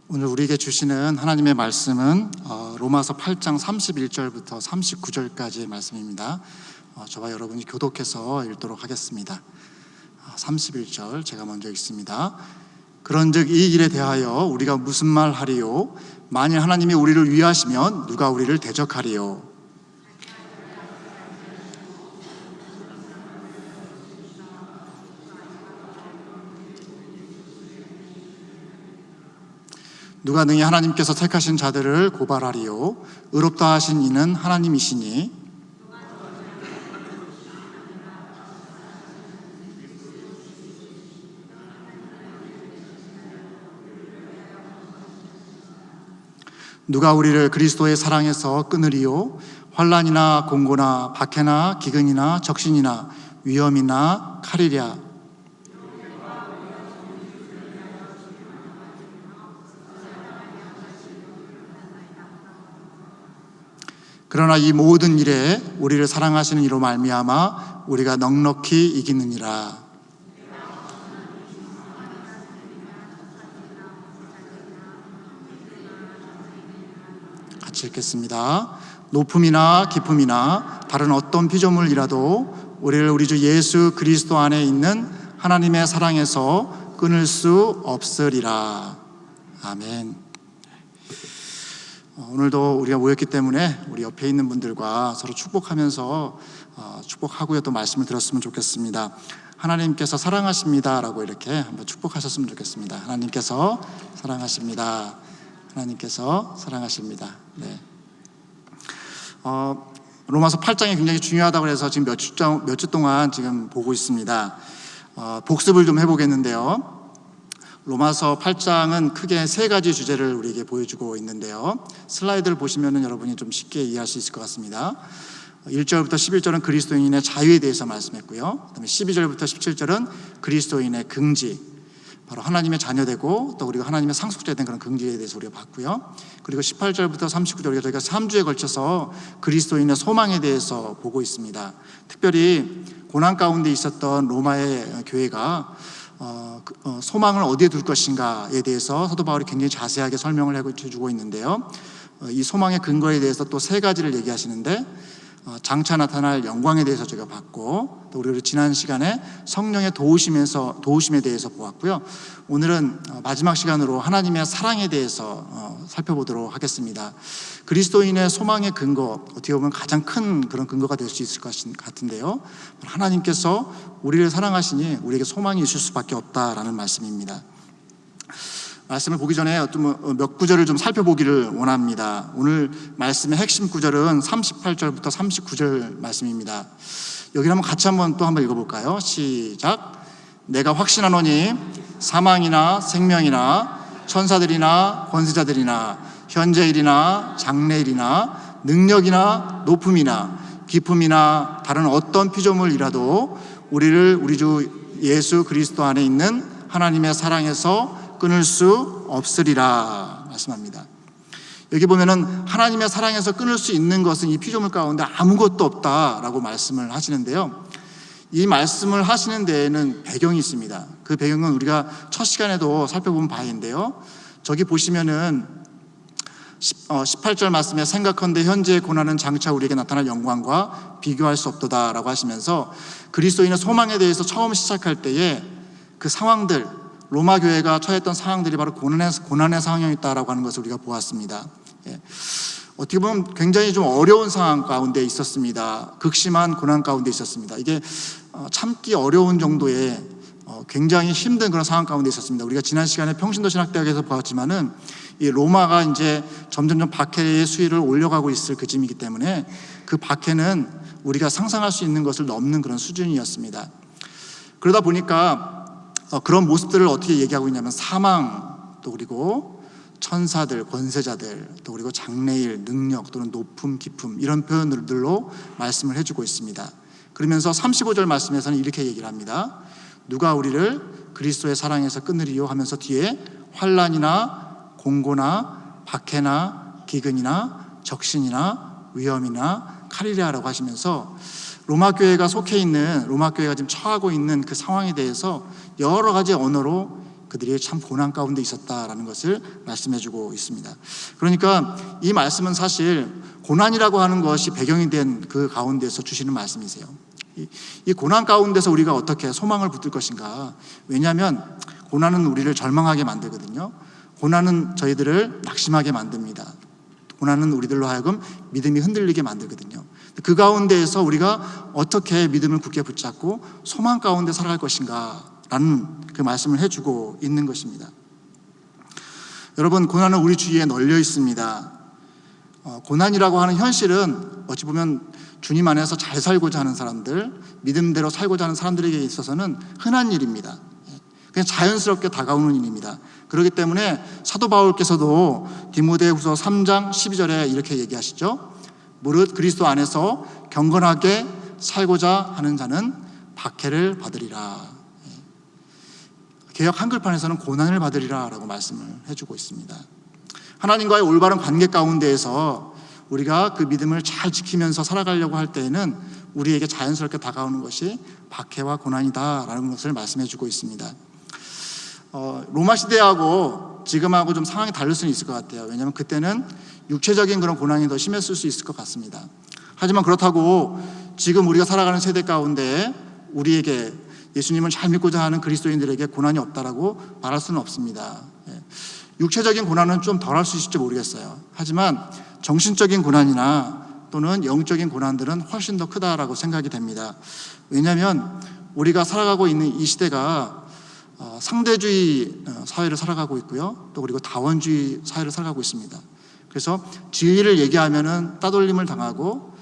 오늘 우리에게 주시는 하나님의 말씀은 로마서 8장 31절부터 39절까지의 말씀입니다. 저와 여러분이 교독해서 읽도록 하겠습니다. 31절 제가 먼저 읽습니다. 그런즉 이 일에 대하여 우리가 무슨 말 하리요? 만일 하나님이 우리를 위하시면 누가 우리를 대적하리요? 누가 능히 하나님께서 택하신 자들을 고발하리요? 의롭다 하신 이는 하나님이시니 누가 우리를 그리스도의 사랑에서 끊으리요? 환난이나 공고나 박해나 기근이나 적신이나 위험이나 칼이랴. 그러나 이 모든 일에 우리를 사랑하시는 이로 말미암아 우리가 넉넉히 이기느니라. 같이 읽겠습니다. 높음이나 깊음이나 다른 어떤 피조물이라도 우리를 우리 주 예수 그리스도 안에 있는 하나님의 사랑에서 끊을 수 없으리라. 아멘. 오늘도 우리가 모였기 때문에 우리 옆에 있는 분들과 서로 축복하면서 축복하고요, 또 말씀을 들었으면 좋겠습니다. 하나님께서 사랑하십니다 라고 이렇게 한번 축복하셨으면 좋겠습니다. 하나님께서 사랑하십니다. 하나님께서 사랑하십니다. 네. 로마서 8장이 굉장히 중요하다고 해서 지금 몇 주 동안 지금 보고 있습니다. 복습을 좀 해보겠는데요. 로마서 8장은 크게 세 가지 주제를 우리에게 보여주고 있는데요. 슬라이드를 보시면 여러분이 좀 쉽게 이해할 수 있을 것 같습니다. 1절부터 11절은 그리스도인의 자유에 대해서 말씀했고요. 그다음에 12절부터 17절은 그리스도인의 긍지, 바로 하나님의 자녀되고 또 그리고 하나님의 상속자된 그런 긍지에 대해서 우리가 봤고요. 그리고 18절부터 39절 저희가 3주에 걸쳐서 그리스도인의 소망에 대해서 보고 있습니다. 특별히 고난 가운데 있었던 로마의 교회가 소망을 어디에 둘 것인가에 대해서 사도 바울이 굉장히 자세하게 설명을 해주고 있는데요. 이 소망의 근거에 대해서 또 세 가지를 얘기하시는데, 장차 나타날 영광에 대해서 제가 봤고, 또 우리 지난 시간에 성령의 도우심에 대해서 보았고요. 오늘은 마지막 시간으로 하나님의 사랑에 대해서 살펴보도록 하겠습니다. 그리스도인의 소망의 근거, 어떻게 보면 가장 큰 그런 근거가 될 수 있을 것 같은데요. 하나님께서 우리를 사랑하시니 우리에게 소망이 있을 수밖에 없다라는 말씀입니다. 말씀을 보기 전에 몇 구절을 좀 살펴보기를 원합니다. 오늘 말씀의 핵심 구절은 38절부터 39절 말씀입니다. 여기 한번 같이 또 한번 읽어볼까요? 시작. 내가 확신하노니 사망이나 생명이나 천사들이나 권세자들이나 현재일이나 장래일이나 능력이나 높음이나 깊음이나 다른 어떤 피조물이라도 우리를 우리 주 예수 그리스도 안에 있는 하나님의 사랑에서 끊을 수 없으리라 말씀합니다. 여기 보면은 하나님의 사랑에서 끊을 수 있는 것은 이 피조물 가운데 아무것도 없다라고 말씀을 하시는데요. 이 말씀을 하시는 데에는 배경이 있습니다. 그 배경은 우리가 첫 시간에도 살펴본 바인데요. 저기 보시면은 18절 말씀에 생각컨대 현재의 고난은 장차 우리에게 나타날 영광과 비교할 수 없도다라고 하시면서 그리스도인의 소망에 대해서 처음 시작할 때에 그 상황들, 로마 교회가 처했던 상황들이 바로 고난의 상황이었다라고 하는 것을 우리가 보았습니다. 어떻게 보면 굉장히 좀 어려운 상황 가운데 있었습니다. 극심한 고난 가운데 있었습니다. 이게 참기 어려운 정도의 굉장히 힘든 그런 상황 가운데 있었습니다. 우리가 지난 시간에 평신도 신학대학에서 보았지만은 이 로마가 이제 점점점 박해의 수위를 올려가고 있을 그쯤이기 때문에 그 박해는 우리가 상상할 수 있는 것을 넘는 그런 수준이었습니다. 그러다 보니까 그런 모습들을 어떻게 얘기하고 있냐면 사망, 또 그리고 천사들, 권세자들, 또 그리고 장래일, 능력 또는 높음, 깊음 이런 표현들로 말씀을 해주고 있습니다. 그러면서 35절 말씀에서는 이렇게 얘기를 합니다. 누가 우리를 그리스도의 사랑에서 끊으리요 하면서 뒤에 환난이나 공고나 박해나 기근이나 적신이나 위험이나 칼이랴라고 하시면서 로마 교회가 속해 있는, 로마 교회가 지금 처하고 있는 그 상황에 대해서 여러 가지 언어로 그들이 참 고난 가운데 있었다라는 것을 말씀해주고 있습니다. 그러니까 이 말씀은 사실 고난이라고 하는 것이 배경이 된 그 가운데서 주시는 말씀이세요. 이 고난 가운데서 우리가 어떻게 소망을 붙들 것인가. 왜냐하면 고난은 우리를 절망하게 만들거든요. 고난은 저희들을 낙심하게 만듭니다. 고난은 우리들로 하여금 믿음이 흔들리게 만들거든요. 그 가운데에서 우리가 어떻게 믿음을 굳게 붙잡고 소망 가운데 살아갈 것인가 라는 그 말씀을 해주고 있는 것입니다. 여러분, 고난은 우리 주위에 널려 있습니다. 고난이라고 하는 현실은 어찌 보면 주님 안에서 잘 살고자 하는 사람들, 믿음대로 살고자 하는 사람들에게 있어서는 흔한 일입니다. 그냥 자연스럽게 다가오는 일입니다. 그렇기 때문에 사도 바울께서도 디모데후서 3장 12절에 이렇게 얘기하시죠. 무릇 그리스도 안에서 경건하게 살고자 하는 자는 박해를 받으리라. 개역 한글판에서는 고난을 받으리라 라고 말씀을 해주고 있습니다. 하나님과의 올바른 관계 가운데에서 우리가 그 믿음을 잘 지키면서 살아가려고 할 때에는 우리에게 자연스럽게 다가오는 것이 박해와 고난이다라는 것을 말씀해주고 있습니다. 로마 시대하고 지금하고 좀 상황이 다를 수는 있을 것 같아요. 왜냐하면 그때는 육체적인 그런 고난이 더 심했을 수 있을 것 같습니다. 하지만 그렇다고 지금 우리가 살아가는 세대 가운데 우리에게 예수님을 잘 믿고자 하는 그리스도인들에게 고난이 없다라고 말할 수는 없습니다. 육체적인 고난은 좀 덜할 수 있을지 모르겠어요. 하지만 정신적인 고난이나 또는 영적인 고난들은 훨씬 더 크다라고 생각이 됩니다. 왜냐하면 우리가 살아가고 있는 이 시대가 상대주의 사회를 살아가고 있고요. 또 그리고 다원주의 사회를 살아가고 있습니다. 그래서 진리를 얘기하면은 따돌림을 당하고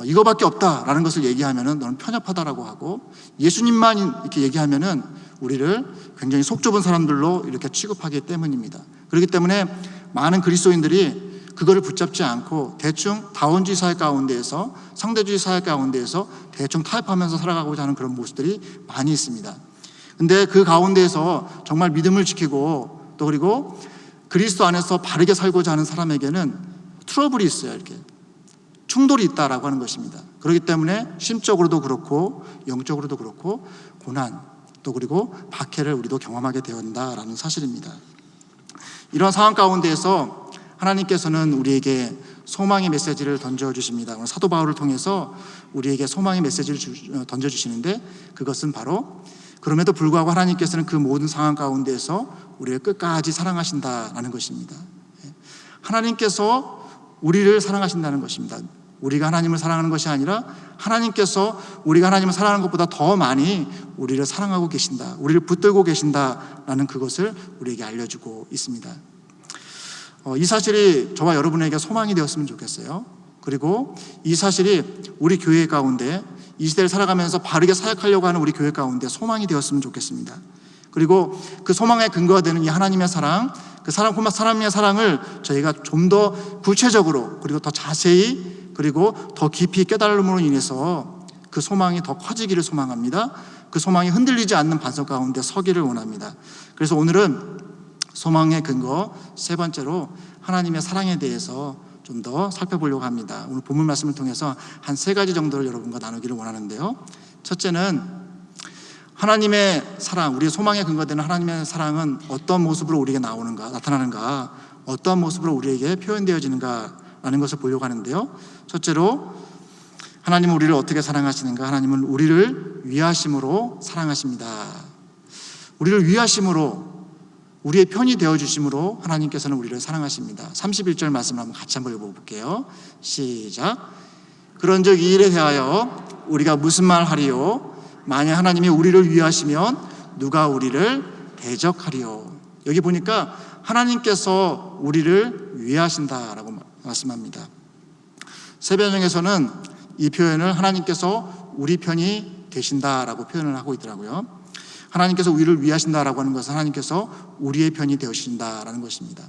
이거밖에 없다라는 것을 얘기하면은 너는 편협하다라고 하고 예수님만 이렇게 얘기하면은 우리를 굉장히 속 좁은 사람들로 이렇게 취급하기 때문입니다. 그렇기 때문에 많은 그리스도인들이 그거를 붙잡지 않고 대충 다원주의 사회 가운데에서 상대주의 사회 가운데에서 대충 타협하면서 살아가고자 하는 그런 모습들이 많이 있습니다. 근데 그 가운데에서 정말 믿음을 지키고 또 그리고 그리스도 안에서 바르게 살고자 하는 사람에게는 트러블이 있어요. 이렇게 충돌이 있다라고 하는 것입니다. 그렇기 때문에 심적으로도 그렇고 영적으로도 그렇고 고난 또 그리고 박해를 우리도 경험하게 되었다라는 사실입니다. 이런 상황 가운데에서 하나님께서는 우리에게 소망의 메시지를 던져주십니다. 사도 바울을 통해서 우리에게 소망의 메시지를 던져주시는데 그것은 바로 그럼에도 불구하고 하나님께서는 그 모든 상황 가운데에서 우리를 끝까지 사랑하신다라는 것입니다. 하나님께서 우리를 사랑하신다는 것입니다. 우리가 하나님을 사랑하는 것이 아니라 하나님께서 우리가 하나님을 사랑하는 것보다 더 많이 우리를 사랑하고 계신다, 우리를 붙들고 계신다라는 그것을 우리에게 알려주고 있습니다. 이 사실이 저와 여러분에게 소망이 되었으면 좋겠어요. 그리고 이 사실이 우리 교회 가운데 이 시대를 살아가면서 바르게 사역하려고 하는 우리 교회 가운데 소망이 되었으면 좋겠습니다. 그리고 그 소망의 근거가 되는 이 하나님의 사랑, 그 사람의 사랑을 저희가 좀 더 구체적으로 그리고 더 자세히 그리고 더 깊이 깨달음으로 인해서 그 소망이 더 커지기를 소망합니다. 그 소망이 흔들리지 않는 반석 가운데 서기를 원합니다. 그래서 오늘은 소망의 근거 세 번째로 하나님의 사랑에 대해서 좀 더 살펴보려고 합니다. 오늘 본문 말씀을 통해서 한 세 가지 정도를 여러분과 나누기를 원하는데요. 첫째는 하나님의 사랑, 우리의 소망의 근거되는 하나님의 사랑은 어떤 모습으로 우리에게 나타나는가, 어떤 모습으로 우리에게 표현되어지는가라는 것을 보려고 하는데요. 첫째로 하나님은 우리를 어떻게 사랑하시는가? 하나님은 우리를 위하심으로 사랑하십니다. 우리를 위하심으로, 우리의 편이 되어주심으로 하나님께서는 우리를 사랑하십니다. 31절 말씀을 같이 한번 읽어볼게요. 시작. 그런즉 이 일에 대하여 우리가 무슨 말 하리요? 만약 하나님이 우리를 위하시면 누가 우리를 대적하리요? 여기 보니까 하나님께서 우리를 위하신다라고 말씀합니다. 세변형에서는 이 표현을 하나님께서 우리 편이 되신다라고 표현을 하고 있더라고요. 하나님께서 우리를 위하신다라고 하는 것은 하나님께서 우리의 편이 되신다라는 것입니다.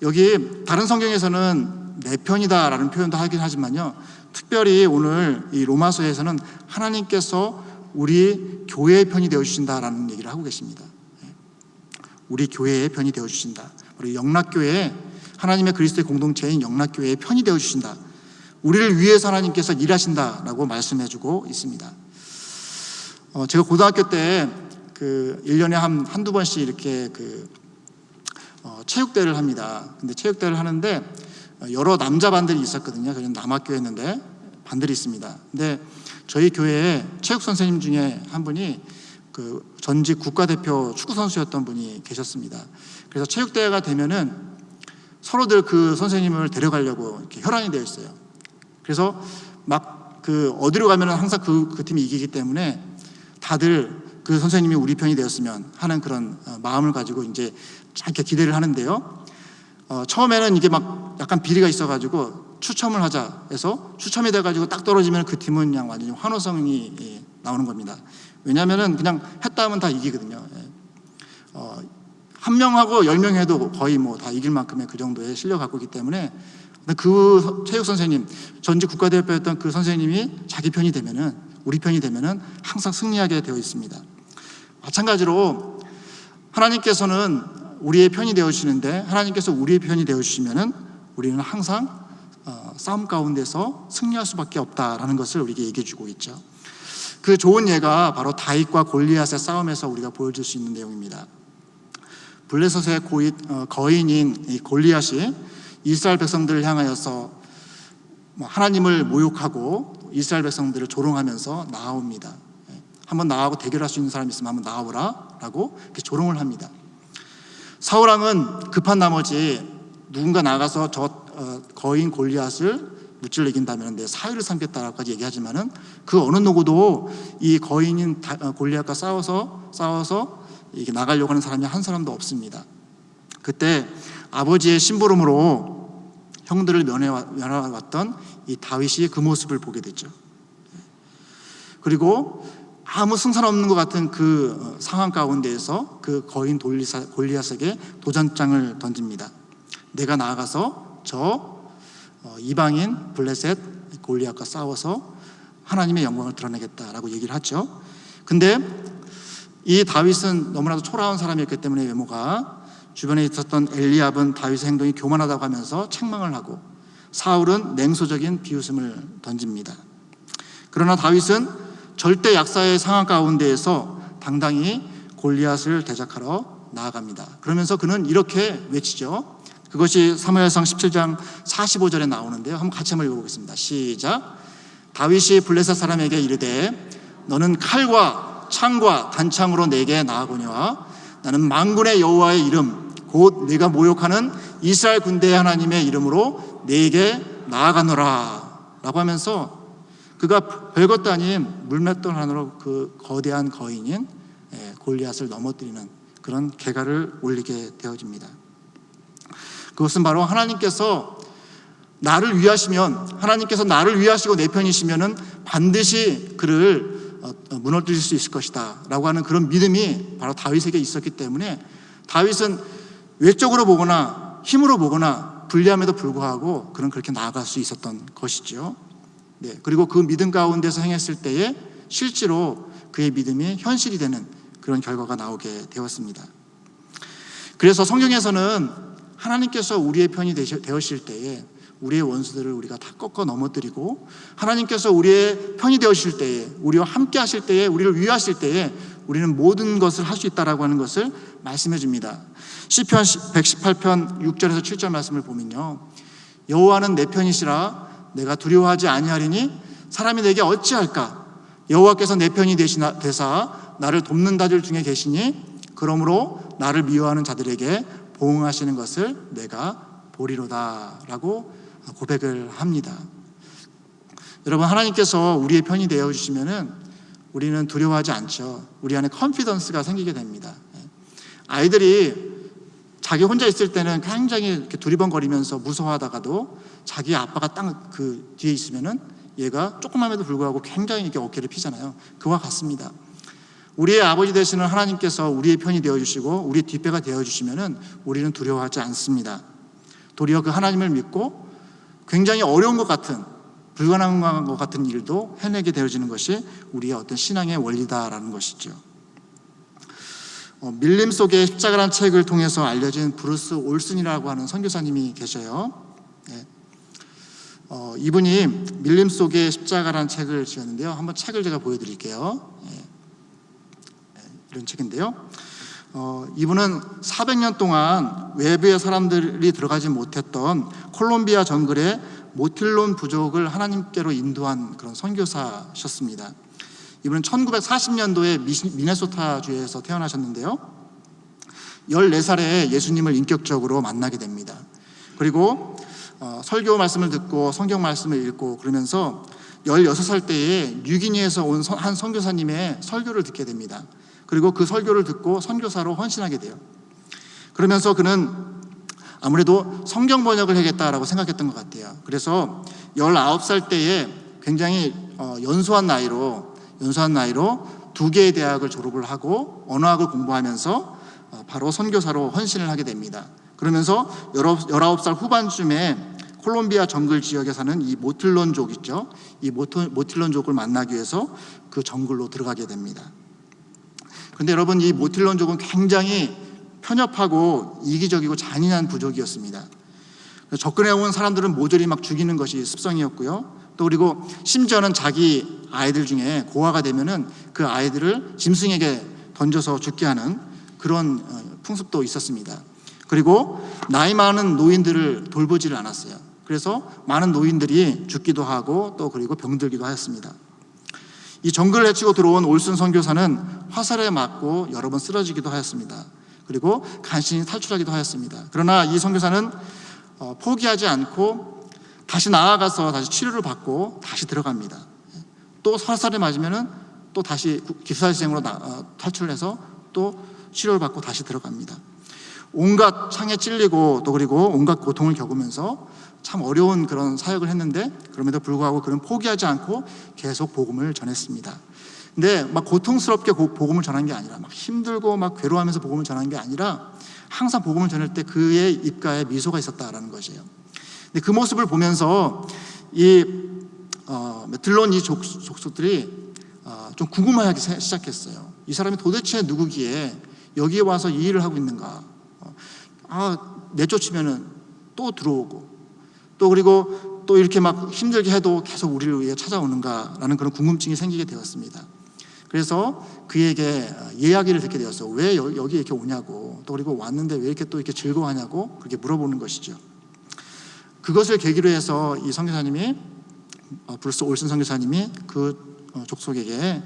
여기 다른 성경에서는 내 편이다라는 표현도 하긴 하지만요, 특별히 오늘 이 로마서에서는 하나님께서 우리 교회의 편이 되어주신다라는 얘기를 하고 계십니다. 우리 교회의 편이 되어주신다. 우리 영락교회, 하나님의 그리스도의 공동체인 영락교회의 편이 되어주신다. 우리를 위해서 하나님께서 일하신다라고 말씀해주고 있습니다. 제가 고등학교 때 그 1년에 한두 번씩 이렇게 체육대회를 합니다. 근데 체육대회를 하는데 여러 남자 반들이 있었거든요. 그냥 남학교였는데 반들이 있습니다. 근데 저희 교회에 체육 선생님 중에 한 분이 그 전직 국가대표 축구 선수였던 분이 계셨습니다. 그래서 체육대회가 되면은 서로들 그 선생님을 데려가려고 이렇게 혈안이 되어 있어요. 그래서 막 그 어디로 가면은 항상 그 팀이 이기기 때문에 다들 그 선생님이 우리 편이 되었으면 하는 그런 마음을 가지고 이제 이렇게 기대를 하는데요. 처음에는 이게 막 약간 비리가 있어가지고 추첨을 하자 해서 추첨이 돼가지고 딱 떨어지면 그 팀은 그냥 완전히 환호성이 나오는 겁니다. 왜냐하면은 그냥 했다 하면 다 이기거든요. 한 명하고 10명 해도 거의 뭐 다 이길 만큼의 그 정도의 실력을 갖고 있기 때문에 그 체육 선생님, 전직 국가대표였던 그 선생님이 자기 편이 되면은, 우리 편이 되면은 항상 승리하게 되어 있습니다. 마찬가지로 하나님께서는 우리의 편이 되어주시는데, 하나님께서 우리의 편이 되어주시면은 우리는 항상 싸움 가운데서 승리할 수밖에 없다라는 것을 우리에게 얘기해 주고 있죠. 그 좋은 예가 바로 다윗과 골리앗의 싸움에서 우리가 보여줄 수 있는 내용입니다. 블레셋의 거인인 이 골리앗이 이스라엘 백성들을 향하여서 하나님을 모욕하고 이스라엘 백성들을 조롱하면서 나아옵니다. 한번 나하고 대결할 수 있는 사람이 있으면 한번 나와보라 라고 이렇게 조롱을 합니다. 사울왕은 급한 나머지 누군가 나가서 저 거인 골리앗을 무찔러 이긴다면 내 사위를 삼겠다라고까지 얘기하지만은 그 어느 누구도 이 거인인 골리앗과 싸워서 이게 나가려고 하는 사람이 한 사람도 없습니다. 그때 아버지의 심부름으로 형들을 면해왔던 이 다윗이 그 모습을 보게 됐죠. 그리고 아무 승산 없는 것 같은 그 상황 가운데에서 그 거인 골리앗에게 도전장을 던집니다. 내가 나아가서 저 이방인 블레셋 골리앗과 싸워서 하나님의 영광을 드러내겠다라고 얘기를 하죠. 근데 이 다윗은 너무나도 초라한 사람이었기 때문에 외모가, 주변에 있었던 엘리압은 다윗의 행동이 교만하다고 하면서 책망을 하고, 사울은 냉소적인 비웃음을 던집니다. 그러나 다윗은 절대 약사의 상황 가운데에서 당당히 골리앗을 대적하러 나아갑니다. 그러면서 그는 이렇게 외치죠. 그것이 사무엘상 17장 45절에 나오는데요. 한번 같이 한번 읽어보겠습니다. 시작. 다윗이 블레셋 사람에게 이르되 너는 칼과 창과 단창으로 내게 나아오니와 나는 만군의 여호와의 이름 곧 네가 모욕하는 이스라엘 군대의 하나님의 이름으로 네게 나아가노라 라고 하면서 그가 별것도 아닌 물맷돌 하나로 그 거대한 거인인 골리앗을 넘어뜨리는 그런 계가를 올리게 되어집니다. 그것은 바로 하나님께서 나를 위하시면, 하나님께서 나를 위하시고 내 편이시면은 반드시 그를 무너뜨릴 수 있을 것이다 라고 하는 그런 믿음이 바로 다윗에게 있었기 때문에 다윗은 외적으로 보거나 힘으로 보거나 불리함에도 불구하고 그는 그렇게 나아갈 수 있었던 것이죠. 네, 그리고 그 믿음 가운데서 행했을 때에 실제로 그의 믿음이 현실이 되는 그런 결과가 나오게 되었습니다. 그래서 성경에서는 하나님께서 우리의 편이 되실 때에 우리의 원수들을 우리가 다 꺾어 넘어뜨리고, 하나님께서 우리의 편이 되실 때에, 우리와 함께 하실 때에, 우리를 위하실 때에 우리는 모든 것을 할 수 있다라고 하는 것을 말씀해 줍니다. 시편 118편 6절에서 7절 말씀을 보면요, 여호와는 내 편이시라 내가 두려워하지 아니하리니 사람이 내게 어찌할까? 여호와께서 내 편이 되사 나를 돕는 자들 중에 계시니 그러므로 나를 미워하는 자들에게 보응하시는 것을 내가 보리로다 라고 고백을 합니다. 여러분, 하나님께서 우리의 편이 되어주시면은 우리는 두려워하지 않죠. 우리 안에 컨피던스가 생기게 됩니다. 아이들이 자기 혼자 있을 때는 굉장히 이렇게 두리번거리면서 무서워하다가도 자기 아빠가 딱 그 뒤에 있으면은 얘가 조그만에도 불구하고 굉장히 이렇게 어깨를 피잖아요. 그와 같습니다. 우리의 아버지 되시는 하나님께서 우리의 편이 되어주시고 우리의 뒷배가 되어주시면은 우리는 두려워하지 않습니다. 도리어 그 하나님을 믿고 굉장히 어려운 것 같은, 불가능한 것 같은 일도 해내게 되어지는 것이 우리의 어떤 신앙의 원리다라는 것이죠. 밀림 속의 십자가라는 책을 통해서 알려진 브루스 올슨이라고 하는 선교사님이 계셔요. 네. 이분이 밀림 속의 십자가라는 책을 지었는데요. 한번 책을 제가 보여드릴게요. 네. 이런 책인데요. 이분은 400년 동안 외부의 사람들이 들어가지 못했던 콜롬비아 정글의 모틸론 부족을 하나님께로 인도한 그런 선교사셨습니다. 이분은 1940년도에 미네소타주에서 태어나셨는데요. 14살에 예수님을 인격적으로 만나게 됩니다. 그리고 설교 말씀을 듣고 성경 말씀을 읽고 그러면서 16살 때에 뉴기니에서 온 한 선교사님의 설교를 듣게 됩니다. 그리고 그 설교를 듣고 선교사로 헌신하게 돼요. 그러면서 그는 아무래도 성경 번역을 해야겠다라고 생각했던 것 같아요. 그래서 19살 때에 굉장히 연소한 나이로 2개의 대학을 졸업을 하고 언어학을 공부하면서 바로 선교사로 헌신을 하게 됩니다. 그러면서 19살 후반쯤에 콜롬비아 정글 지역에 사는 이 모틸론족 있죠. 이 모틸론족을 만나기 위해서 그 정글로 들어가게 됩니다. 그런데 여러분, 이 모틸론족은 굉장히 편협하고 이기적이고 잔인한 부족이었습니다. 접근해온 사람들은 모조리 막 죽이는 것이 습성이었고요. 또 그리고 심지어는 자기 아이들 중에 고아가 되면은 그 아이들을 짐승에게 던져서 죽게 하는 그런 풍습도 있었습니다. 그리고 나이 많은 노인들을 돌보지를 않았어요. 그래서 많은 노인들이 죽기도 하고 또 그리고 병들기도 하였습니다. 이 정글을 헤치고 들어온 올슨 선교사는 화살에 맞고 여러 번 쓰러지기도 하였습니다. 그리고 간신히 탈출하기도 하였습니다. 그러나 이 선교사는 포기하지 않고 다시 나아가서 다시 치료를 받고 다시 들어갑니다. 또 화살에 맞으면은 또 다시 기사시생으로 탈출해서 또 치료를 받고 다시 들어갑니다. 온갖 창에 찔리고 또 그리고 온갖 고통을 겪으면서 참 어려운 그런 사역을 했는데 그럼에도 불구하고 그는 포기하지 않고 계속 복음을 전했습니다. 근데 막 고통스럽게 복음을 전한 게 아니라 막 힘들고 막 괴로워하면서 복음을 전한 게 아니라 항상 복음을 전할 때 그의 입가에 미소가 있었다라는 것이에요. 근데 그 모습을 보면서 이 들러온 이 족속들이 좀 궁금해하기 시작했어요. 이 사람이 도대체 누구기에 여기에 와서 이 일을 하고 있는가? 내쫓으면은 또 들어오고 또 그리고 또 이렇게 막 힘들게 해도 계속 우리를 위해 찾아오는가라는 그런 궁금증이 생기게 되었습니다. 그래서 그에게 이야기를 듣게 되었어요. 왜 여기 이렇게 오냐고, 또 그리고 왔는데 왜 이렇게 또 이렇게 즐거워하냐고 그렇게 물어보는 것이죠. 그것을 계기로 해서 이 선교사님이 브루스 올슨 선교사님이 그 족속에게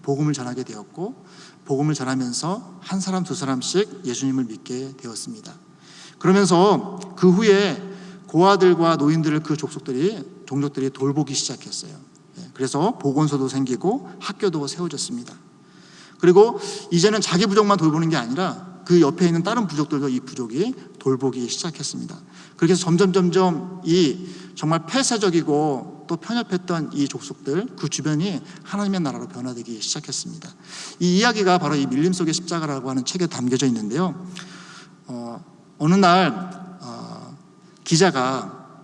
복음을 전하게 되었고 복음을 전하면서 한 사람 두 사람씩 예수님을 믿게 되었습니다. 그러면서 그 후에 고아들과 노인들을 그 종족들이 돌보기 시작했어요. 그래서 보건소도 생기고 학교도 세워졌습니다. 그리고 이제는 자기 부족만 돌보는 게 아니라 그 옆에 있는 다른 부족들도 이 부족이 돌보기 시작했습니다. 그렇게 해서 점점 이 정말 폐쇄적이고 또 편협했던 이 족속들 그 주변이 하나님의 나라로 변화되기 시작했습니다. 이 이야기가 바로 이 밀림 속의 십자가라고 하는 책에 담겨져 있는데요. 어느 날 기자가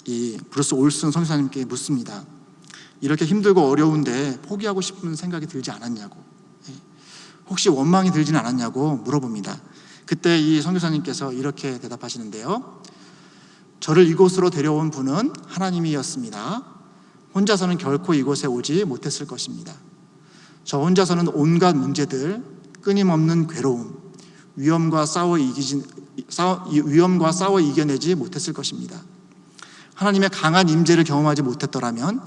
이 브루스 올슨 선교사님께 묻습니다. 이렇게 힘들고 어려운데 포기하고 싶은 생각이 들지 않았냐고, 혹시 원망이 들지는 않았냐고 물어봅니다. 그때 이 선교사님께서 이렇게 대답하시는데요. 저를 이곳으로 데려온 분은 하나님이었습니다. 혼자서는 결코 이곳에 오지 못했을 것입니다. 저 혼자서는 온갖 문제들, 끊임없는 괴로움, 위험과 싸워 이겨내지 못했을 것입니다. 하나님의 강한 임재를 경험하지 못했더라면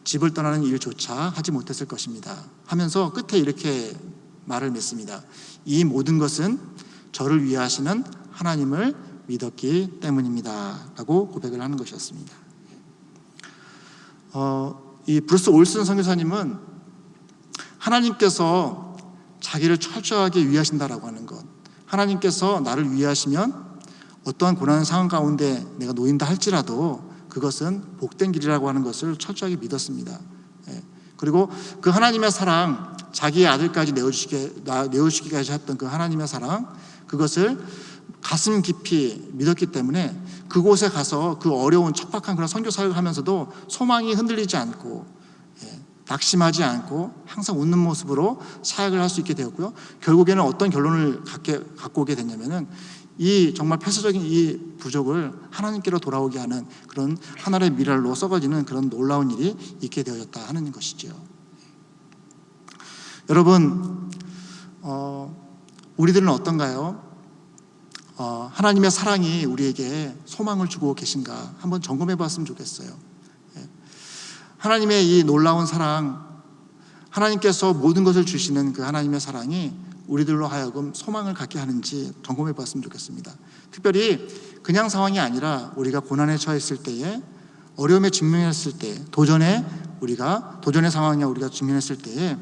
집을 떠나는 일조차 하지 못했을 것입니다. 하면서 끝에 이렇게 말을 맺습니다. 이 모든 것은 저를 위해 하시는 하나님을 믿었기 때문입니다. 라고 고백을 하는 것이었습니다. 이 브루스 올슨 선교사님은 하나님께서 자기를 철저하게 위하신다라고 하는 것, 하나님께서 나를 위하시면 어떠한 고난의 상황 가운데 내가 놓인다 할지라도 그것은 복된 길이라고 하는 것을 철저하게 믿었습니다. 그리고 그 하나님의 사랑, 자기의 아들까지 내어주시기까지 했던 그 하나님의 사랑, 그것을 가슴 깊이 믿었기 때문에 그곳에 가서 그 어려운 척박한 그런 선교 사역을 하면서도 소망이 흔들리지 않고 낙심하지 않고 항상 웃는 모습으로 사역을 할 수 있게 되었고요. 결국에는 어떤 결론을 갖고 오게 됐냐면은 이 정말 폐쇄적인 이 부족을 하나님께로 돌아오게 하는 그런 하나의 미랄로 썩어지는 그런 놀라운 일이 있게 되어졌다 하는 것이죠. 여러분, 우리들은 어떤가요? 하나님의 사랑이 우리에게 소망을 주고 계신가 한번 점검해 봤으면 좋겠어요. 하나님의 이 놀라운 사랑, 하나님께서 모든 것을 주시는 그 하나님의 사랑이 우리들로 하여금 소망을 갖게 하는지 점검해 봤으면 좋겠습니다. 특별히 그냥 상황이 아니라 우리가 고난에 처했을 때에, 어려움에 직면했을 때, 도전의 상황에 우리가 직면했을 때에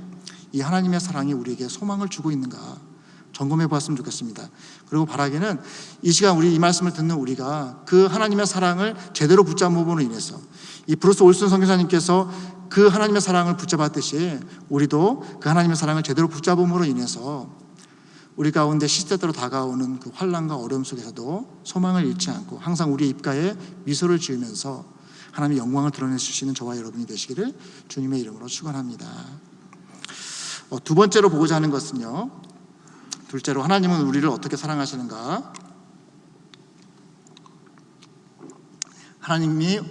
이 하나님의 사랑이 우리에게 소망을 주고 있는가 점검해 보았으면 좋겠습니다. 그리고 바라기는 이 시간 우리 이 말씀을 듣는 우리가 그 하나님의 사랑을 제대로 붙잡음으로 인해서, 이 브루스 올슨 선교사님께서 그 하나님의 사랑을 붙잡았듯이 우리도 그 하나님의 사랑을 제대로 붙잡음으로 인해서 우리 가운데 시대대로 다가오는 그 환난과 어려움 속에서도 소망을 잃지 않고 항상 우리 입가에 미소를 지으면서 하나님의 영광을 드러낼 수 있는 저와 여러분이 되시기를 주님의 이름으로 축원합니다. 두 번째로 보고자 하는 것은요, 둘째로 하나님은 우리를 어떻게 사랑하시는가? 하나님이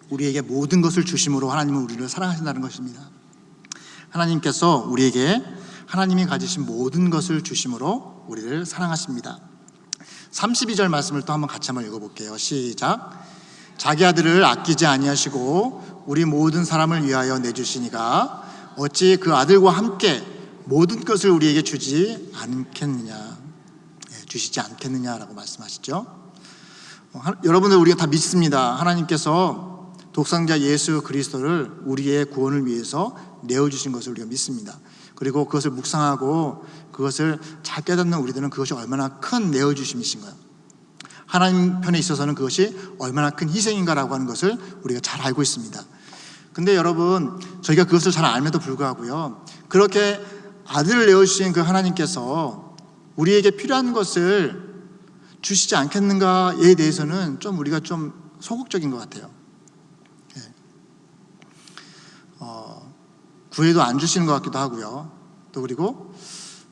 우리에게 모든 것을 주심으로 하나님은 우리를 사랑하신다는 것입니다. 하나님께서 우리에게 하나님이 가지신 모든 것을 주심으로 우리를 사랑하십니다. 32절 말씀을 또 한번 같이 한번 읽어볼게요. 시작. 자기 아들을 아끼지 아니하시고 우리 모든 사람을 위하여 내주시니가 어찌 그 아들과 함께 모든 것을 우리에게 주시지 않겠느냐라고 말씀하시죠. 여러분들 우리가 다 믿습니다. 하나님께서 독생자 예수 그리스도를 우리의 구원을 위해서 내어주신 것을 우리가 믿습니다. 그리고 그것을 묵상하고 그것을 잘 깨닫는 우리들은 그것이 얼마나 큰 내어주심이신가요? 하나님 편에 있어서는 그것이 얼마나 큰 희생인가라고 하는 것을 우리가 잘 알고 있습니다. 근데 여러분, 저희가 그것을 잘 알면도 불구하고요, 그렇게 아들을 내어주신 그 하나님께서 우리에게 필요한 것을 주시지 않겠는가에 대해서는 좀 우리가 좀 소극적인 것 같아요. 구해도 안 주시는 것 같기도 하고요. 또 그리고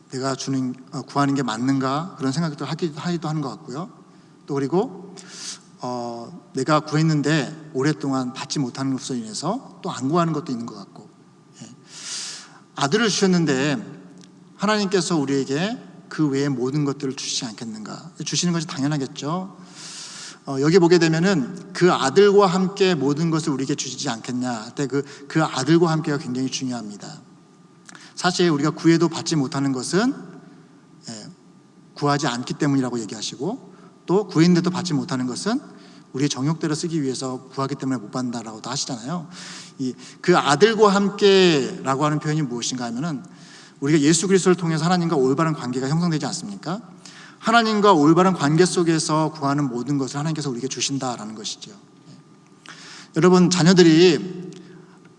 내가 구하는 게 맞는가 그런 생각도 하기도 하는 것 같고요. 또 그리고 내가 구했는데 오랫동안 받지 못하는 것으로 인해서 또 안 구하는 것도 있는 것 같고, 아들을 주셨는데 하나님께서 우리에게 그 외의 모든 것들을 주시지 않겠는가? 주시는 것이 당연하겠죠. 여기 보게 되면은 그 아들과 함께 모든 것을 우리에게 주시지 않겠냐. 그 아들과 함께가 굉장히 중요합니다. 사실 우리가 구해도 받지 못하는 것은 구하지 않기 때문이라고 얘기하시고, 또 구했는데도 받지 못하는 것은 우리의 정욕대로 쓰기 위해서 구하기 때문에 못 받는다라고도 하시잖아요. 그 아들과 함께라고 하는 표현이 무엇인가 하면은 우리가 예수 그리스도를 통해서 하나님과 올바른 관계가 형성되지 않습니까? 하나님과 올바른 관계 속에서 구하는 모든 것을 하나님께서 우리에게 주신다라는 것이죠. 여러분, 자녀들이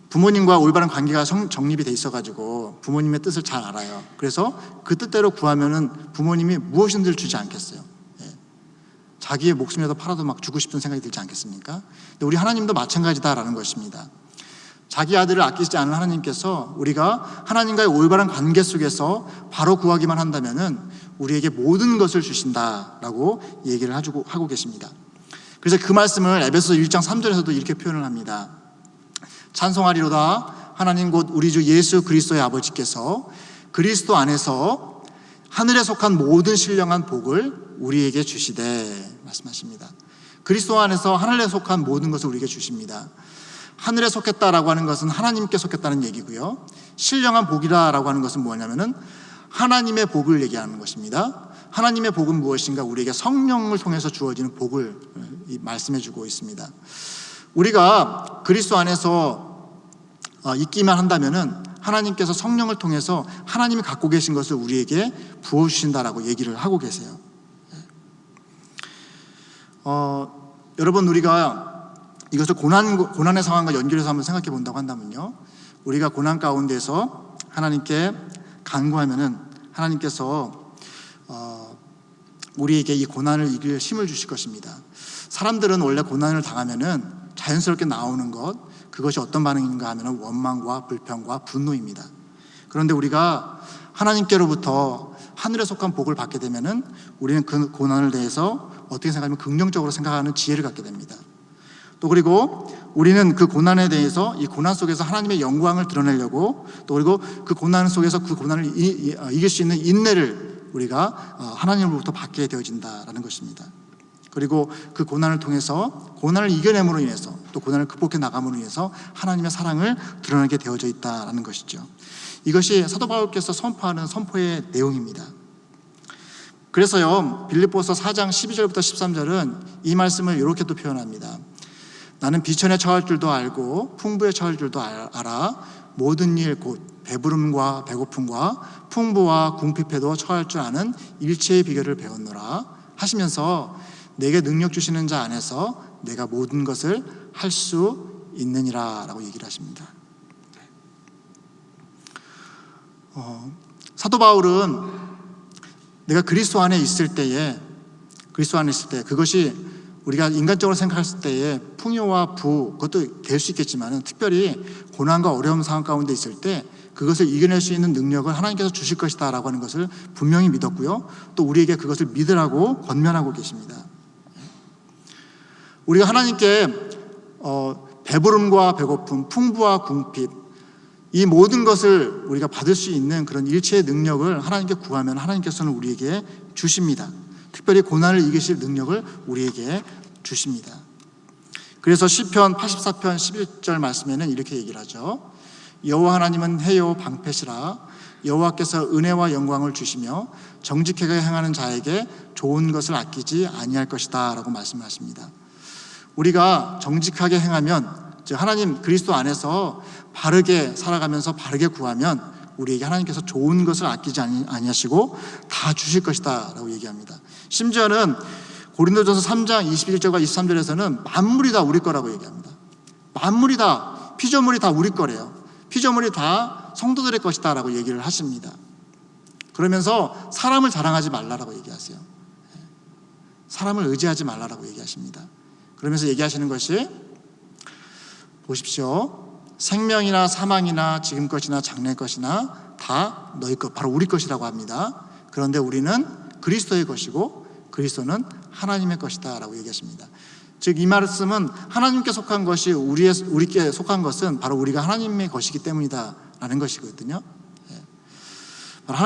부모님과 올바른 관계가 정립이 돼 있어가지고 부모님의 뜻을 잘 알아요. 그래서 그 뜻대로 구하면은 부모님이 무엇이든지 주지 않겠어요. 자기의 목숨이라도 팔아도 막 주고 싶은 생각이 들지 않겠습니까? 근데 우리 하나님도 마찬가지다라는 것입니다. 자기 아들을 아끼지 않은 하나님께서 우리가 하나님과의 올바른 관계 속에서 바로 구하기만 한다면은 우리에게 모든 것을 주신다라고 얘기를 하고 계십니다. 그래서 그 말씀을 에베소서 1장 3절에서도 이렇게 표현을 합니다. 찬송하리로다 하나님 곧 우리 주 예수 그리스도의 아버지께서 그리스도 안에서 하늘에 속한 모든 신령한 복을 우리에게 주시되 말씀하십니다. 그리스도 안에서 하늘에 속한 모든 것을 우리에게 주십니다. 하늘에 속했다라고 하는 것은 하나님께 속했다는 얘기고요. 신령한 복이라고 하는 것은 뭐냐면은 하나님의 복을 얘기하는 것입니다. 하나님의 복은 무엇인가? 우리에게 성령을 통해서 주어지는 복을 말씀해 주고 있습니다. 우리가 그리스도 안에서 있기만 한다면은 하나님께서 성령을 통해서 하나님이 갖고 계신 것을 우리에게 부어주신다라고 얘기를 하고 계세요. 여러분, 우리가 이것을 고난의 상황과 연결해서 한번 생각해 본다고 한다면요, 우리가 고난 가운데서 하나님께 간구하면은 하나님께서 우리에게 이 고난을 이길 힘을 주실 것입니다. 사람들은 원래 고난을 당하면은 자연스럽게 나오는 것, 그것이 어떤 반응인가 하면은 원망과 불평과 분노입니다. 그런데 우리가 하나님께로부터 하늘에 속한 복을 받게 되면은 우리는 그 고난을 대해서 어떻게 생각하면 긍정적으로 생각하는 지혜를 갖게 됩니다. 또 그리고 우리는 그 고난에 대해서 이 고난 속에서 하나님의 영광을 드러내려고, 또 그리고 그 고난 속에서 그 고난을 이길 수 있는 인내를 우리가 하나님으로부터 받게 되어진다라는 것입니다. 그리고 그 고난을 통해서, 고난을 이겨냄으로 인해서, 또 고난을 극복해 나감으로 인해서 하나님의 사랑을 드러내게 되어져 있다라는 것이죠. 이것이 사도 바울께서 선포하는 선포의 내용입니다. 그래서요, 빌립보서 4장 12절부터 13절은 이 말씀을 이렇게 또 표현합니다. 나는 비천에 처할 줄도 알고 풍부에 처할 줄도 알아. 모든 일 곧 배부름과 배고픔과 풍부와 궁핍에도 처할 줄 아는 일체의 비결을 배웠노라 하시면서 내게 능력 주시는 자 안에서 내가 모든 것을 할 수 있느니라 라고 얘기를 하십니다. 사도 바울은 내가 그리스도 안에 있을 때에 그것이 우리가 인간적으로 생각했을 때에 풍요와 부, 그것도 될 수 있겠지만 특별히 고난과 어려움 상황 가운데 있을 때 그것을 이겨낼 수 있는 능력을 하나님께서 주실 것이다 라고 하는 것을 분명히 믿었고요, 또 우리에게 그것을 믿으라고 권면하고 계십니다. 우리가 하나님께 배부름과 배고픔, 풍부와 궁핍, 이 모든 것을 우리가 받을 수 있는 그런 일체의 능력을 하나님께 구하면 하나님께서는 우리에게 주십니다. 특별히 고난을 이기실 능력을 우리에게 주십니다. 그래서 시편 84편 11절 말씀에는 이렇게 얘기를 하죠. 여호와 하나님은 해요 방패시라. 여호와께서 은혜와 영광을 주시며 정직하게 행하는 자에게 좋은 것을 아끼지 아니할 것이다 라고 말씀하십니다. 우리가 정직하게 행하면, 즉 하나님 그리스도 안에서 바르게 살아가면서 바르게 구하면 우리에게 하나님께서 좋은 것을 아끼지 아니하시고 다 주실 것이다 라고 얘기합니다. 심지어는 고린도전서 3장 21절과 23절에서는 만물이 다 우리 거라고 얘기합니다. 만물이 다, 피조물이 다 우리 거래요. 피조물이 다 성도들의 것이다 라고 얘기를 하십니다. 그러면서 사람을 자랑하지 말라라고 얘기하세요. 사람을 의지하지 말라라고 얘기하십니다. 그러면서 얘기하시는 것이, 보십시오. 생명이나 사망이나 지금 것이나 장래 것이나 다 너희 것, 바로 우리 것이라고 합니다. 그런데 우리는 그리스도의 것이고 그리스도는 하나님의 것이다 라고 얘기하십니다. 즉 이 말씀은 하나님께 속한 것이 우리께 속한 것은 바로 우리가 하나님의 것이기 때문이다 라는 것이거든요. 바로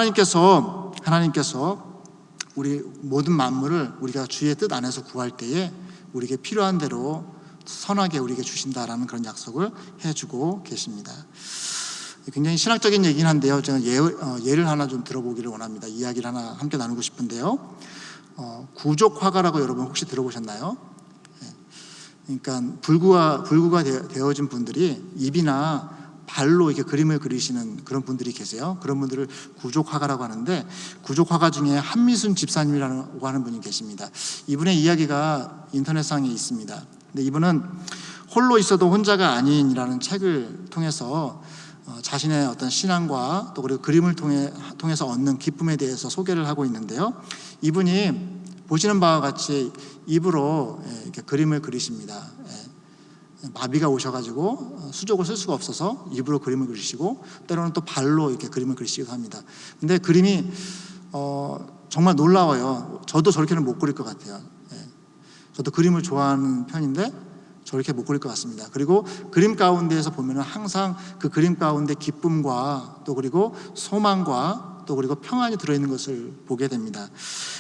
하나님께서 우리 모든 만물을 우리가 주의 뜻 안에서 구할 때에 우리에게 필요한 대로 선하게 우리에게 주신다라는 그런 약속을 해주고 계십니다. 굉장히 신학적인 얘기긴 한데요, 제가 예를 하나 좀 들어보기를 원합니다. 이야기를 하나 함께 나누고 싶은데요, 구족화가라고 여러분 혹시 들어보셨나요? 그러니까 불구가 되어진 분들이 입이나 발로 이렇게 그림을 그리시는 그런 분들이 계세요. 그런 분들을 구족화가라고 하는데, 구족화가 중에 한미순 집사님이라고 하는 분이 계십니다. 이분의 이야기가 인터넷상에 있습니다. 근데 이분은 홀로 있어도 혼자가 아닌이라는 책을 통해서 자신의 어떤 신앙과 또 그리고 그림을 통해서 얻는 기쁨에 대해서 소개를 하고 있는데요, 이분이 보시는 바와 같이 입으로 이렇게 그림을 그리십니다. 마비가 오셔가지고 수족을 쓸 수가 없어서 입으로 그림을 그리시고, 때로는 또 발로 이렇게 그림을 그리시기도 합니다. 근데 그림이 정말 놀라워요. 저도 저렇게는 못 그릴 것 같아요. 저도 그림을 좋아하는 편인데 저렇게 못 그릴 것 같습니다. 그리고 그림 가운데에서 보면은 항상 그 그림 가운데 기쁨과 또 그리고 소망과 또 그리고 평안이 들어있는 것을 보게 됩니다.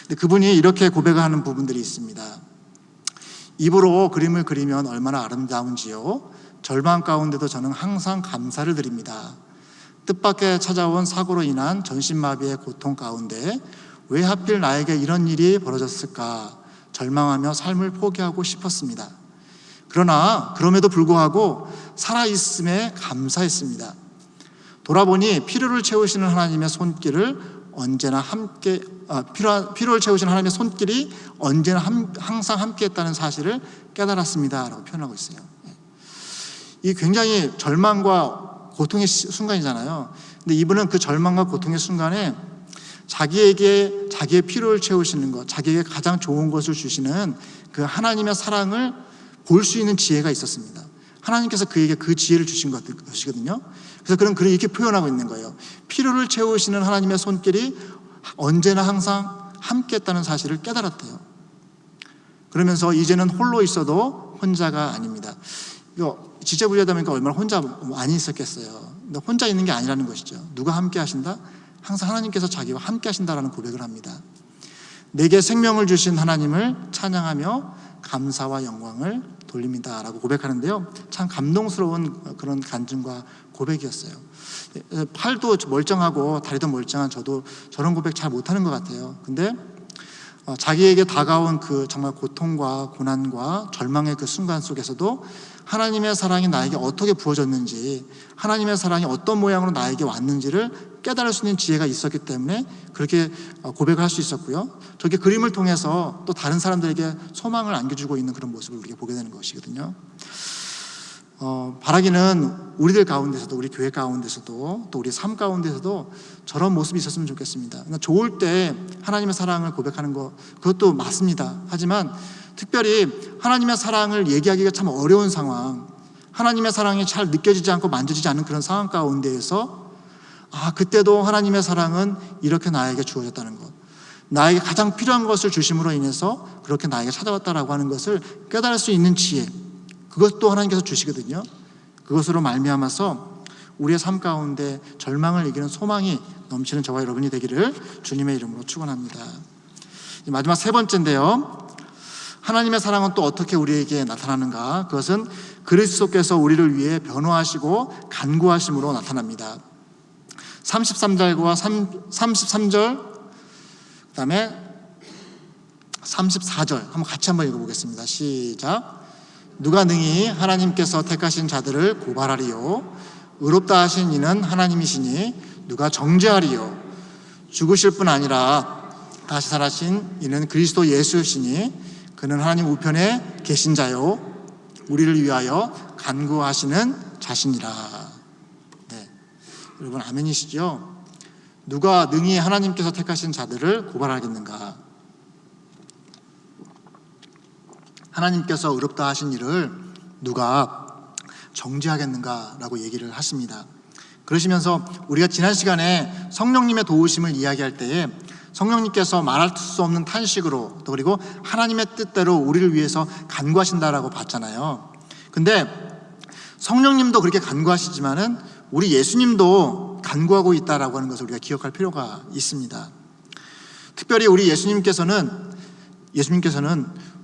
근데 그분이 이렇게 고백하는 부분들이 있습니다. 입으로 그림을 그리면 얼마나 아름다운지요. 절망 가운데도 저는 항상 감사를 드립니다. 뜻밖의 찾아온 사고로 인한 전신마비의 고통 가운데 왜 하필 나에게 이런 일이 벌어졌을까 절망하며 삶을 포기하고 싶었습니다. 그러나 그럼에도 불구하고 살아있음에 감사했습니다. 돌아보니 필요를 채우시는 하나님의 손길을 언제나 함께 필요를 채우시는 하나님의 손길이 언제나 항상 함께했다는 사실을 깨달았습니다 라고 표현하고 있어요. 이 굉장히 절망과 고통의 순간이잖아요. 근데 이분은 그 절망과 고통의 순간에 자기에게 자기의 필요를 채우시는 것, 자기에게 가장 좋은 것을 주시는 그 하나님의 사랑을 볼 수 있는 지혜가 있었습니다. 하나님께서 그에게 그 지혜를 주신 것이거든요. 그래서 그는 이렇게 표현하고 있는 거예요. 필요를 채우시는 하나님의 손길이 언제나 항상 함께했다는 사실을 깨달았대요. 그러면서 이제는 홀로 있어도 혼자가 아닙니다. 이거 지체부자다 보니까 얼마나 혼자 많이 있었겠어요. 근데 혼자 있는 게 아니라는 것이죠. 누가 함께 하신다? 항상 하나님께서 자기와 함께 하신다라는 고백을 합니다. 내게 생명을 주신 하나님을 찬양하며 감사와 영광을 돌립니다 라고 고백하는데요, 참 감동스러운 그런 간증과 고백이었어요. 팔도 멀쩡하고 다리도 멀쩡한 저도 저런 고백 잘 못하는 것 같아요. 근데 자기에게 다가온 그 정말 고통과 고난과 절망의 그 순간 속에서도 하나님의 사랑이 나에게 어떻게 부어졌는지, 하나님의 사랑이 어떤 모양으로 나에게 왔는지를 깨달을 수 있는 지혜가 있었기 때문에 그렇게 고백을 할 수 있었고요, 저게 그림을 통해서 또 다른 사람들에게 소망을 안겨주고 있는 그런 모습을 우리가 보게 되는 것이거든요. 바라기는 우리들 가운데서도, 우리 교회 가운데서도, 또 우리 삶 가운데서도 저런 모습이 있었으면 좋겠습니다. 그러니까 좋을 때 하나님의 사랑을 고백하는 것, 그것도 맞습니다. 하지만 특별히 하나님의 사랑을 얘기하기가 참 어려운 상황, 하나님의 사랑이 잘 느껴지지 않고 만져지지 않는 그런 상황 가운데에서 그때도 하나님의 사랑은 이렇게 나에게 주어졌다는 것, 나에게 가장 필요한 것을 주심으로 인해서 그렇게 나에게 찾아왔다라고 하는 것을 깨달을 수 있는 지혜, 그것도 하나님께서 주시거든요. 그것으로 말미암아서 우리의 삶 가운데 절망을 이기는 소망이 넘치는 저와 여러분이 되기를 주님의 이름으로 축원합니다. 마지막 세 번째인데요, 하나님의 사랑은 또 어떻게 우리에게 나타나는가? 그것은 그리스도께서 우리를 위해 변호하시고 간구하심으로 나타납니다. 33절과 33절, 그 다음에 34절 같이 한번 읽어보겠습니다. 시작. 누가 능히 하나님께서 택하신 자들을 고발하리요? 의롭다 하신 이는 하나님이시니 누가 정죄하리요? 죽으실 뿐 아니라 다시 살아신 이는 그리스도 예수시니 그는 하나님 우편에 계신 자요 우리를 위하여 간구하시는 자신이라. 네, 여러분 아멘이시죠? 누가 능히 하나님께서 택하신 자들을 고발하겠는가? 하나님께서 의롭다 하신 일을 누가 정죄하겠는가라고 얘기를 하십니다. 그러시면서 우리가 지난 시간에 성령님의 도우심을 이야기할 때에 성령님께서 말할 수 없는 탄식으로, 또 그리고 하나님의 뜻대로 우리를 위해서 간구하신다라고 봤잖아요. 근데 성령님도 그렇게 간구하시지만은 우리 예수님도 간구하고 있다라고 하는 것을 우리가 기억할 필요가 있습니다. 특별히 우리 예수님께서는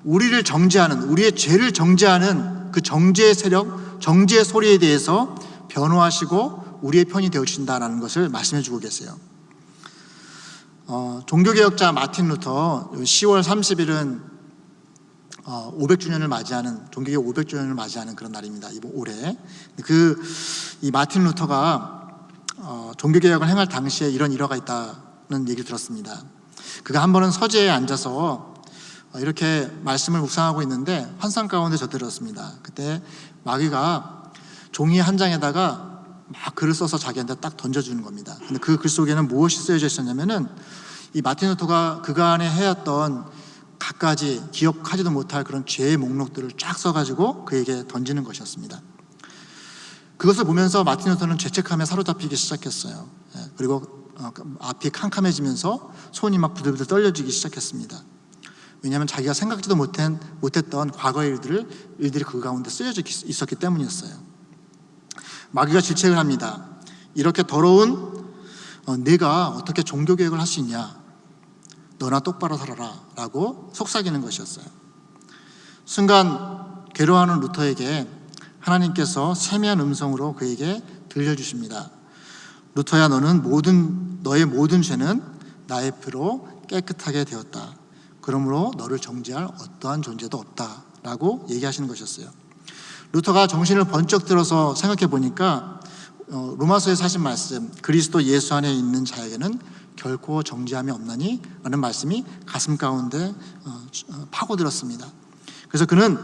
우리를 정죄하는, 우리의 죄를 정죄하는 그 정죄의 세력, 정죄의 소리에 대해서 변호하시고 우리의 편이 되어주신다는 것을 말씀해 주고 계세요. 종교개혁자 마틴 루터 10월 30일은 500주년을 맞이하는, 종교개혁 500주년을 맞이하는 그런 날입니다. 이번 올해 이 마틴 루터가 종교개혁을 행할 당시에 이런 일화가 있다는 얘기를 들었습니다. 그가 한 번은 서재에 앉아서 이렇게 말씀을 묵상하고 있는데 환상 가운데 젖들었습니다. 그때 마귀가 종이 한 장에다가 막 글을 써서 자기한테 딱 던져주는 겁니다. 근데 그 글 속에는 무엇이 쓰여져 있었냐면은 이 마틴 루터가 그간에 해왔던 갖가지 기억하지도 못할 그런 죄의 목록들을 쫙 써가지고 그에게 던지는 것이었습니다. 그것을 보면서 마틴 루터는 죄책감에 사로잡히기 시작했어요. 그리고 앞이 캄캄해지면서 손이 막 부들부들 떨려지기 시작했습니다. 왜냐하면 자기가 생각지도 못했던 과거의 일들이 그 가운데 쓰여져 있었기 때문이었어요. 마귀가 질책을 합니다. 이렇게 더러운 내가 어떻게 종교개혁을 할 수 있냐? 너나 똑바로 살아라 라고 속삭이는 것이었어요. 순간 괴로워하는 루터에게 하나님께서 세미한 음성으로 그에게 들려주십니다. 루터야, 너의 모든 죄는 나의 피로 깨끗하게 되었다. 그러므로 너를 정죄할 어떠한 존재도 없다 라고 얘기하시는 것이었어요. 루터가 정신을 번쩍 들어서 생각해 보니까 로마서에서 하신 말씀, 그리스도 예수 안에 있는 자에게는 결코 정죄함이 없나니 라는 말씀이 가슴 가운데 파고들었습니다. 그래서 그는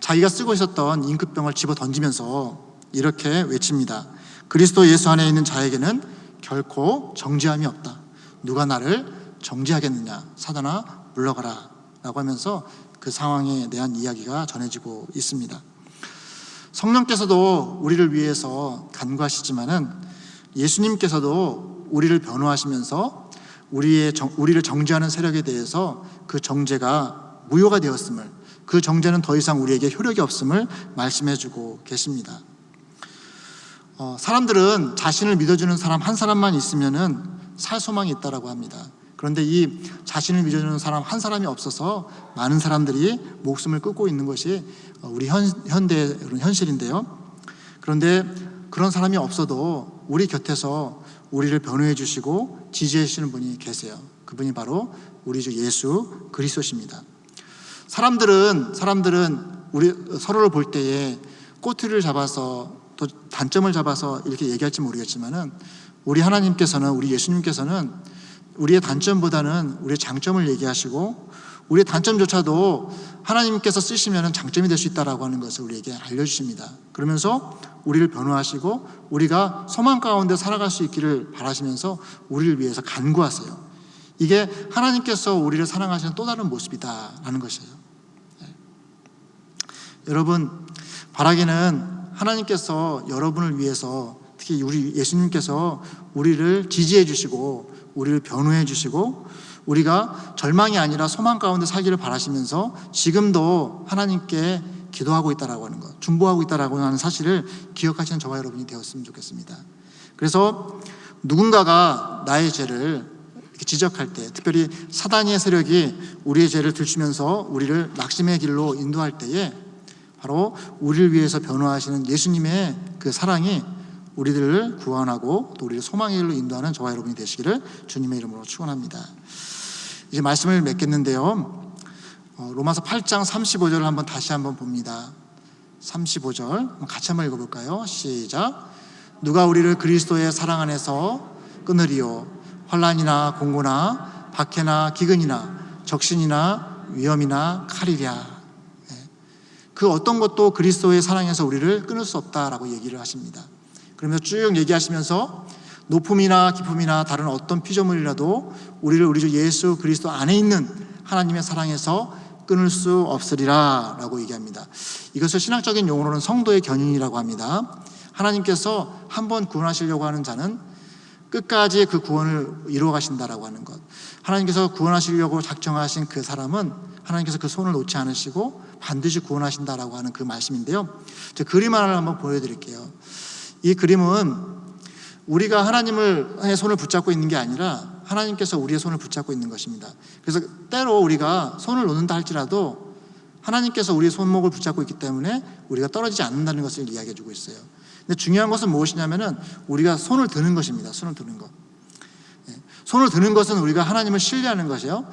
자기가 쓰고 있었던 잉크병을 집어 던지면서 이렇게 외칩니다. 그리스도 예수 안에 있는 자에게는 결코 정죄함이 없다. 누가 나를 정죄하겠느냐? 사단아 물러가라 라고 하면서 그 상황에 대한 이야기가 전해지고 있습니다. 성령께서도 우리를 위해서 간구하시지만은 예수님께서도 우리를 변호하시면서 우리를 정죄하는 세력에 대해서 그 정죄가 무효가 되었음을, 그 정죄는 더 이상 우리에게 효력이 없음을 말씀해주고 계십니다. 사람들은 자신을 믿어주는 사람 한 사람만 있으면은 살 소망이 있다라고 합니다. 그런데 이 자신을 믿어주는 사람 한 사람이 없어서 많은 사람들이 목숨을 끊고 있는 것이 우리 현대의 현실인데요. 그런데 그런 사람이 없어도 우리 곁에서 우리를 변호해 주시고 지지해 주시는 분이 계세요. 그분이 바로 우리 주 예수 그리스도십니다. 사람들은 우리 서로를 볼 때에 꼬투리를 잡아서 또 단점을 잡아서 이렇게 얘기할지 모르겠지만은 우리 하나님께서는, 우리 예수님께서는 우리의 단점보다는 우리의 장점을 얘기하시고 우리의 단점조차도 하나님께서 쓰시면 장점이 될 수 있다라고 하는 것을 우리에게 알려주십니다. 그러면서 우리를 변호하시고 우리가 소망 가운데 살아갈 수 있기를 바라시면서 우리를 위해서 간구하세요. 이게 하나님께서 우리를 사랑하시는 또 다른 모습이다라는 것이에요. 여러분, 바라기는 하나님께서 여러분을 위해서, 특히 우리 예수님께서 우리를 지지해 주시고 우리를 변호해 주시고 우리가 절망이 아니라 소망 가운데 살기를 바라시면서 지금도 하나님께 기도하고 있다라고 하는 것, 중보하고 있다라고 하는 사실을 기억하시는 저와 여러분이 되었으면 좋겠습니다. 그래서 누군가가 나의 죄를 지적할 때, 특별히 사단의 세력이 우리의 죄를 들추면서 우리를 낙심의 길로 인도할 때에 바로 우리를 위해서 변호하시는 예수님의 그 사랑이 우리들을 구원하고 또 우리를 소망의 길로 인도하는 저와 여러분이 되시기를 주님의 이름으로 축원합니다. 이제 말씀을 맺겠는데요. 로마서 8장 35절을 한번 다시 한번 봅니다. 35절 같이 한번 읽어볼까요? 시작. 누가 우리를 그리스도의 사랑 안에서 끊으리요? 환난이나 공고나 박해나 기근이나 적신이나 위험이나 칼이랴. 그 어떤 것도 그리스도의 사랑에서 우리를 끊을 수 없다라고 얘기를 하십니다. 그러면서 쭉 얘기하시면서 높음이나 깊음이나 다른 어떤 피조물이라도 우리를 우리 주 예수 그리스도 안에 있는 하나님의 사랑에서 끊을 수 없으리라 라고 얘기합니다. 이것을 신학적인 용어로는 성도의 견인이라고 합니다. 하나님께서 한번 구원하시려고 하는 자는 끝까지 그 구원을 이루어 가신다라고 하는 것. 하나님께서 구원하시려고 작정하신 그 사람은 하나님께서 그 손을 놓지 않으시고 반드시 구원하신다라고 하는 그 말씀인데요. 제가 그림 하나를 한번 보여드릴게요. 이 그림은 우리가 하나님의 손을 붙잡고 있는 게 아니라 하나님께서 우리의 손을 붙잡고 있는 것입니다. 그래서 때로 우리가 손을 놓는다 할지라도 하나님께서 우리의 손목을 붙잡고 있기 때문에 우리가 떨어지지 않는다는 것을 이야기해 주고 있어요. 근데 중요한 것은 무엇이냐면은 우리가 손을 드는 것입니다. 손을 드는 것. 손을 드는 것은 우리가 하나님을 신뢰하는 것이에요.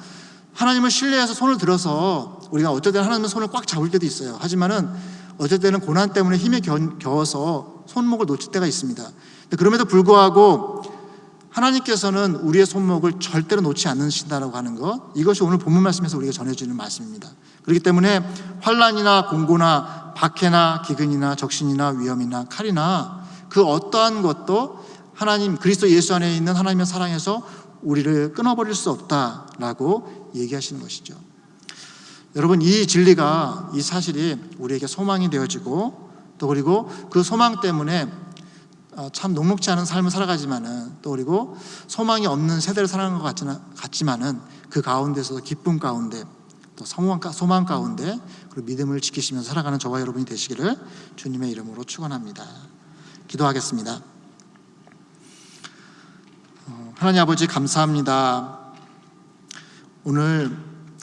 하나님을 신뢰해서 손을 들어서 우리가 어쩔 때는 하나님의 손을 꽉 잡을 때도 있어요. 하지만은 어쩔 때는 고난 때문에 힘에 겨워서 손목을 놓칠 때가 있습니다. 그럼에도 불구하고 하나님께서는 우리의 손목을 절대로 놓지 않으신다라고 하는 것, 이것이 오늘 본문 말씀에서 우리가 전해주는 말씀입니다. 그렇기 때문에 환난이나 공고나 박해나 기근이나 적신이나 위험이나 칼이나 그 어떠한 것도 하나님 그리스도 예수 안에 있는 하나님의 사랑에서 우리를 끊어버릴 수 없다라고 얘기하시는 것이죠. 여러분, 이 진리가, 이 사실이 우리에게 소망이 되어지고 또 그리고 그 소망 때문에 참 녹록지 않은 삶을 살아가지만은 또 그리고 소망이 없는 세대를 살아가는 것 같지만은 그 가운데서도 기쁨 가운데 또 소망 가운데 그리고 믿음을 지키시면서 살아가는 저와 여러분이 되시기를 주님의 이름으로 축원합니다. 기도하겠습니다. 하나님 아버지, 감사합니다. 오늘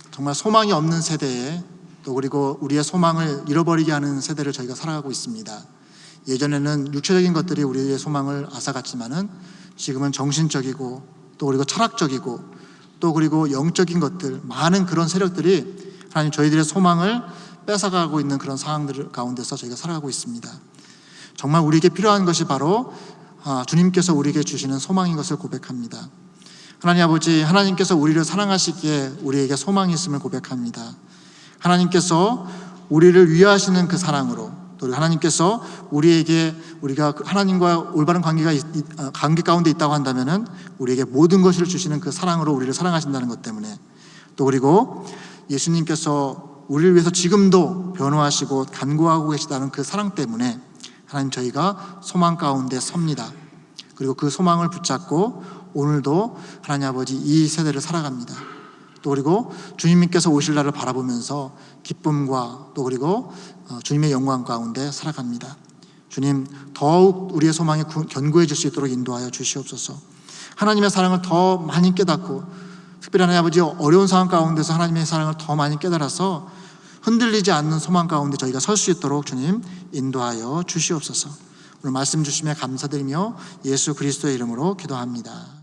정말 소망이 없는 세대에 또 그리고 우리의 소망을 잃어버리게 하는 세대를 저희가 살아가고 있습니다. 예전에는 육체적인 것들이 우리의 소망을 앗아갔지만은 지금은 정신적이고 또 그리고 철학적이고 또 그리고 영적인 것들, 많은 그런 세력들이 하나님 저희들의 소망을 뺏어가고 있는 그런 상황들 가운데서 저희가 살아가고 있습니다. 정말 우리에게 필요한 것이 바로 주님께서 우리에게 주시는 소망인 것을 고백합니다. 하나님 아버지, 하나님께서 우리를 사랑하시기에 우리에게 소망이 있음을 고백합니다. 하나님께서 우리를 위하시는 그 사랑으로 또 하나님께서 우리가 하나님과 올바른 관계 가운데 있다고 한다면은 우리에게 모든 것을 주시는 그 사랑으로 우리를 사랑하신다는 것 때문에 또 그리고 예수님께서 우리를 위해서 지금도 변호하시고 간구하고 계시다는 그 사랑 때문에 하나님, 저희가 소망 가운데 섭니다. 그리고 그 소망을 붙잡고 오늘도 하나님 아버지 이 세대를 살아갑니다. 또 그리고 주님께서 오실 날을 바라보면서 기쁨과 또 그리고 주님의 영광 가운데 살아갑니다. 주님, 더욱 우리의 소망이 견고해질 수 있도록 인도하여 주시옵소서. 하나님의 사랑을 더 많이 깨닫고, 특별히 하나님 아버지 어려운 상황 가운데서 하나님의 사랑을 더 많이 깨달아서 흔들리지 않는 소망 가운데 저희가 설 수 있도록 주님 인도하여 주시옵소서. 오늘 말씀 주심에 감사드리며 예수 그리스도의 이름으로 기도합니다.